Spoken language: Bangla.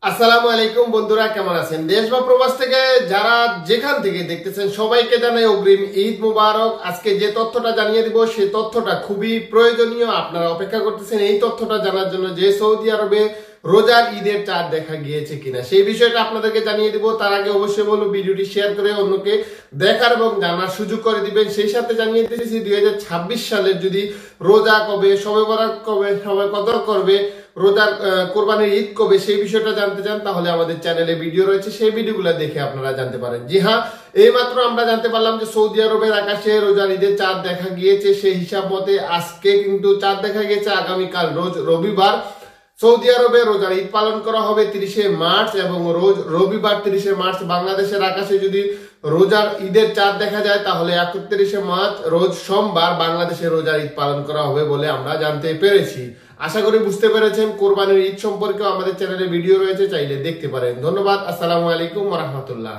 আসসালামু আলাইকুম বন্ধুরা, কেমন আছেন? দেশ বা প্রবাস থেকে যারা যেখান থেকে দেখতেছেন সবাইকে জানাই অগ্রিম ঈদ মুবারক। আজকে যে তথ্যটা জানিয়ে দিব সেই তথ্যটা খুবই প্রয়োজনীয়। আপনারা অপেক্ষা করতেছেন এই তথ্যটা জানার জন্য যে সৌদি আরবে রোজার ঈদের চাঁদ দেখা গিয়েছে কিনা সেই বিষয়টা আপনাদেরকে জানিয়ে দিব। তার আগে অবশ্যই বলবো ভিডিওটি শেয়ার করে অন্যকে দেখার এবং জানার সুযোগ করে দিবেন। সেই সাথে জানিয়ে দিতেছি 2026 সালের যদি রোজা কবে, শবে বরাত কবে, শবে কদর করবে, রোজার কোরবানির ঈদ কবে সেই বিষয়টা জানতে চান তাহলে আমাদের চ্যানেলে ভিডিও রয়েছে, সেই ভিডিওগুলো দেখে আপনারা জানতে পারেন। জি হ্যাঁ, এইমাত্র আমরা জানতে পারলাম যে সৌদি আরবের আকাশে রোজার ঈদের চাঁদ দেখা গিয়েছে। সেই হিসাব মতে আজকে কিন্তু চাঁদ দেখা গিয়েছে। আগামীকাল রোজ রবিবার সৌদি আরবে রোজার ঈদ পালন করা হবে 30শে মার্চ এবং রোজ রবিবার 30শে মার্চ বাংলাদেশের আকাশে যদি রোজার ঈদের চাঁদ দেখা যায় তাহলে 31শে মার্চ রোজ সোমবার বাংলাদেশে রোজার ঈদ পালন করা হবে বলে আমরা জানতে পেরেছি। আশা করি বুঝতে পেরেছেন। কোরবানির ঈদ সম্পর্কেও আমাদের চ্যানেলে ভিডিও রয়েছে, চাইলে দেখতে পারেন। ধন্যবাদ। আসসালামু আলাইকুম ওয়া রাহমাতুল্লাহ।